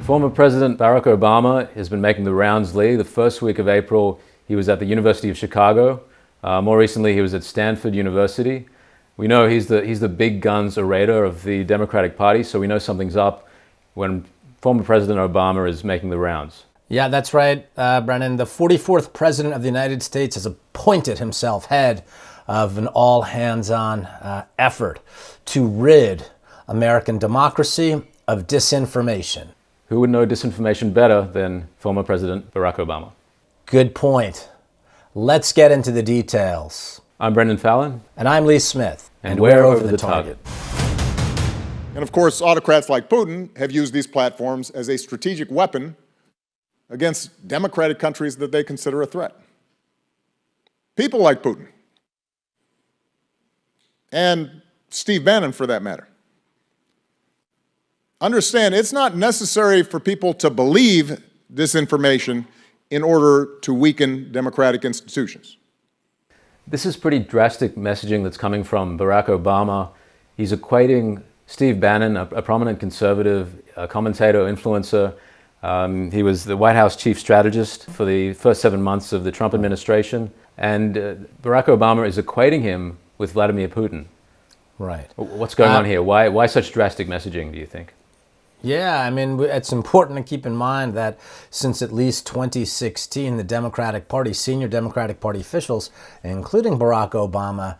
Former President Barack Obama has been making the rounds, Lee. The first week of April, he was at the University of Chicago. More recently, he was at Stanford University. We know he's the big guns orator of the Democratic Party, so we know something's up when former President Obama is making the rounds. Yeah, that's right, Brendon. The 44th President of the United States has appointed himself head of an all-hands-on effort to rid American democracy of disinformation. Who would know disinformation better than former President Barack Obama? Good point. Let's get into the details. I'm Brendon Fallon. And I'm Lee Smith. And we're over the target. And of course, autocrats like Putin have used these platforms as a strategic weapon against democratic countries that they consider a threat. People like Putin, and Steve Bannon for that matter. Understand, it's not necessary for people to believe disinformation in order to weaken democratic institutions. This is pretty drastic messaging that's coming from Barack Obama. He's equating Steve Bannon, a prominent conservative, a commentator, influencer. He was the White House chief strategist for the first 7 months of the Trump administration. And Barack Obama is equating him with Vladimir Putin. Right. What's going on here? Why such drastic messaging, do you think? Yeah, I mean, it's important to keep in mind that since at least 2016, the Democratic Party, senior Democratic Party officials, including Barack Obama,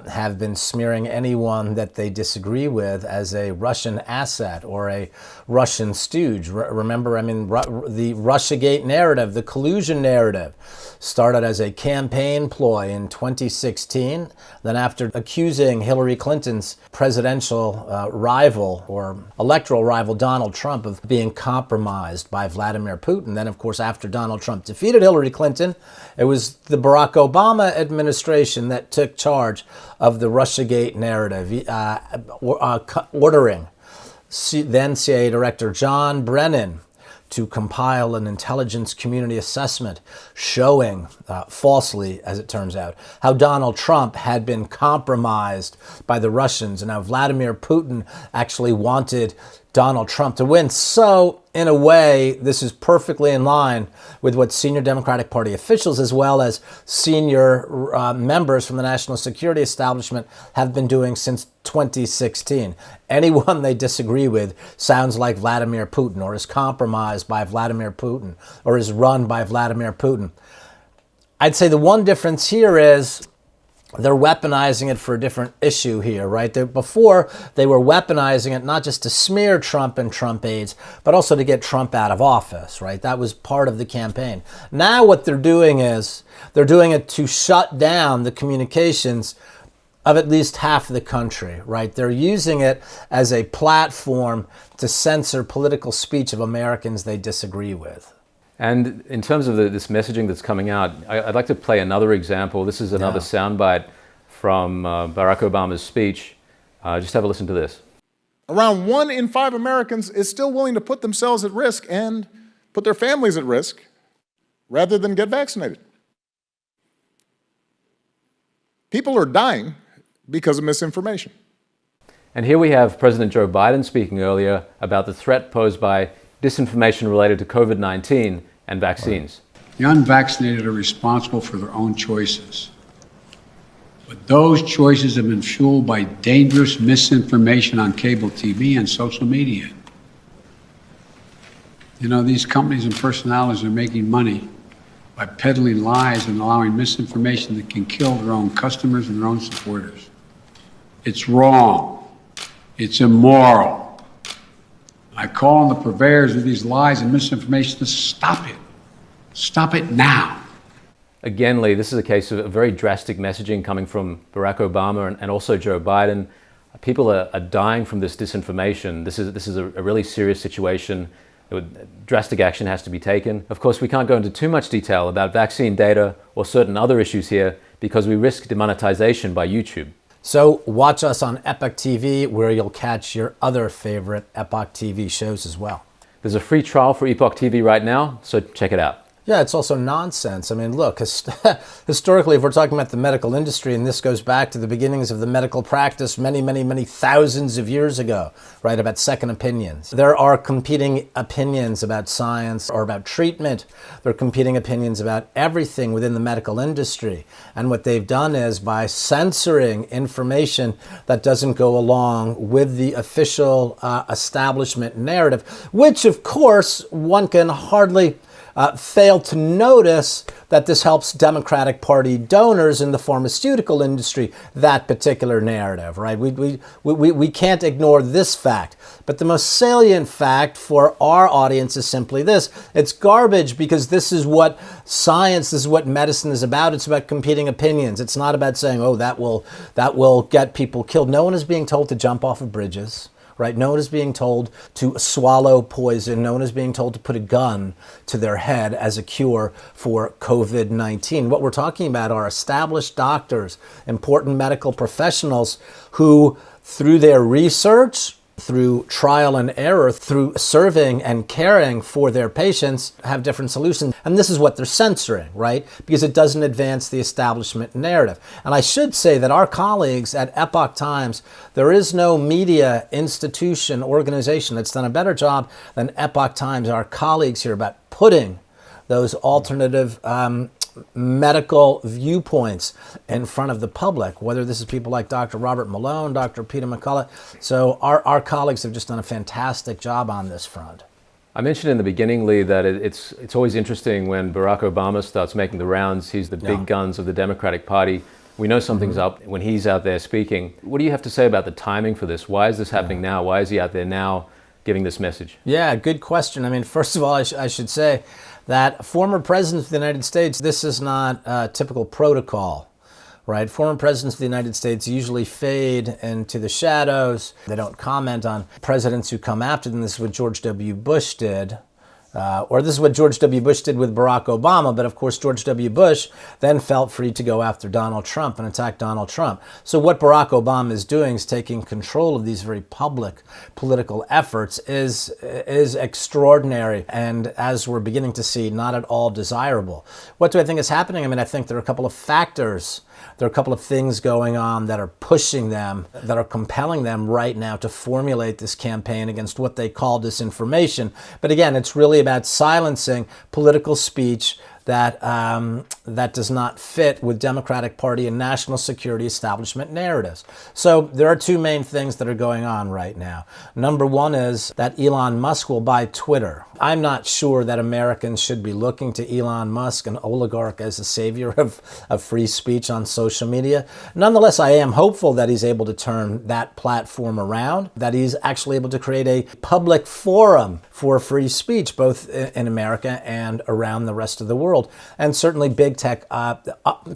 have been smearing anyone that they disagree with as a Russian asset or a Russian stooge. Remember, I mean, the Russiagate narrative, the collusion narrative, started as a campaign ploy in 2016. Then after accusing Hillary Clinton's presidential rival or electoral rival, Donald Trump, of being compromised by Vladimir Putin. Then, of course, after Donald Trump defeated Hillary Clinton, it was the Barack Obama administration that took charge of the Russiagate narrative, ordering then CIA Director John Brendon to compile an intelligence community assessment showing, falsely as it turns out, how Donald Trump had been compromised by the Russians and how Vladimir Putin actually wanted Donald Trump to win. So, in a way, this is perfectly in line with what senior Democratic Party officials as well as senior members from the national security establishment have been doing since 2016. Anyone they disagree with sounds like Vladimir Putin or is compromised by Vladimir Putin or is run by Vladimir Putin. I'd say the one difference here is they're weaponizing it for a different issue here, right? Before, they were weaponizing it not just to smear Trump and Trump aides, but also to get Trump out of office, right? That was part of the campaign. Now what they're doing is they're doing it to shut down the communications of at least half the country, right? They're using it as a platform to censor political speech of Americans they disagree with. And in terms of this messaging that's coming out, I'd like to play another example. This is another soundbite from Barack Obama's speech. Just have a listen to this. Around 1 in 5 Americans is still willing to put themselves at risk and put their families at risk rather than get vaccinated. People are dying because of misinformation. And here we have President Joe Biden speaking earlier about the threat posed by disinformation related to COVID-19 and vaccines. The unvaccinated are responsible for their own choices. But those choices have been fueled by dangerous misinformation on cable TV and social media. You know, these companies and personalities are making money by peddling lies and allowing misinformation that can kill their own customers and their own supporters. It's wrong. It's immoral. I call on the purveyors of these lies and misinformation to stop it. Stop it now. Again, Lee, this is a case of a very drastic messaging coming from Barack Obama and also Joe Biden. People are dying from this disinformation. This is a really serious situation. Drastic action has to be taken. Of course, we can't go into too much detail about vaccine data or certain other issues here because we risk demonetization by YouTube. So watch us on Epoch TV, where you'll catch your other favorite Epoch TV shows as well. There's a free trial for Epoch TV right now, so check it out. Yeah, it's also nonsense. I mean, look, historically, if we're talking about the medical industry, and this goes back to the beginnings of the medical practice many, many, many thousands of years ago, right, about second opinions. There are competing opinions about science or about treatment. There are competing opinions about everything within the medical industry. And what they've done is, by censoring information that doesn't go along with the official establishment narrative, which, of course, one can hardly fail to notice that this helps Democratic Party donors in the pharmaceutical industry, that particular narrative, right? We can't ignore this fact. But the most salient fact for our audience is simply this. It's garbage, because this is what science, this is what medicine is about. It's about competing opinions. It's not about saying, oh, that will get people killed. No one is being told to jump off of bridges. Right? No one is being told to swallow poison. No one is being told to put a gun to their head as a cure for COVID-19. What we're talking about are established doctors, important medical professionals who, through their research, through trial and error, through serving and caring for their patients, have different solutions. And this is what they're censoring, right? Because it doesn't advance the establishment narrative. And I should say that our colleagues at Epoch Times, there is no media institution, organization that's done a better job than Epoch Times, our colleagues here, about putting those alternative medical viewpoints in front of the public, whether this is people like Dr. Robert Malone, Dr. Peter McCullough. So our colleagues have just done a fantastic job on this front. I mentioned in the beginning, Lee, that it's always interesting when Barack Obama starts making the rounds. He's the big guns of the Democratic Party. We know something's up when he's out there speaking. What do you have to say about the timing for this? Why is this happening now? Why is he out there now giving this message? Yeah, good question. I mean, first of all, I should say that former presidents of the United States, this is not typical protocol, right? Former presidents of the United States usually fade into the shadows. They don't comment on presidents who come after them. This is what George W. Bush did. Or this is what George W. Bush did with Barack Obama, but of course George W. Bush then felt free to go after Donald Trump and attack Donald Trump. So what Barack Obama is doing is taking control of these very public political efforts is extraordinary, and as we're beginning to see, not at all desirable. What do I think is happening? I mean, I think there are a couple of factors. There are a couple of things going on that are pushing them, that are compelling them right now to formulate this campaign against what they call disinformation. But again, it's really about silencing political speech that does not fit with Democratic Party and national security establishment narratives. So there are two main things that are going on right now. Number one is that Elon Musk will buy Twitter. I'm not sure that Americans should be looking to Elon Musk, an oligarch, as a savior of free speech on social media. Nonetheless, I am hopeful that he's able to turn that platform around, that he's actually able to create a public forum for free speech, both in America and around the rest of the world. And certainly big tech,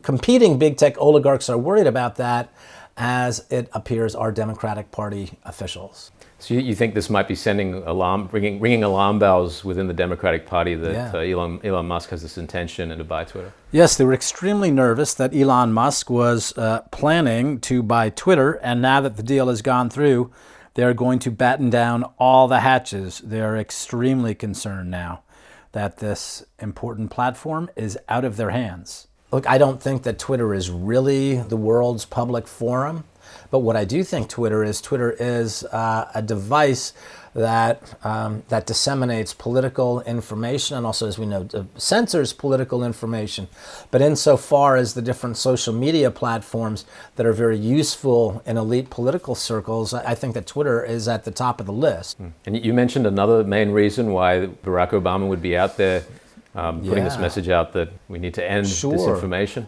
competing big tech oligarchs are worried about that, as it appears our Democratic Party officials. So you think this might be sending ringing alarm bells within the Democratic Party that Elon Musk has this intention to buy Twitter? Yes, they were extremely nervous that Elon Musk was planning to buy Twitter, and now that the deal has gone through, they're going to batten down all the hatches. They're extremely concerned now that this important platform is out of their hands. Look, I don't think that Twitter is really the world's public forum, but what I do think Twitter is a device that disseminates political information, and also, as we know, censors political information. But insofar as the different social media platforms that are very useful in elite political circles, I think that Twitter is at the top of the list. And you mentioned another main reason why Barack Obama would be out there putting this message out that we need to end disinformation.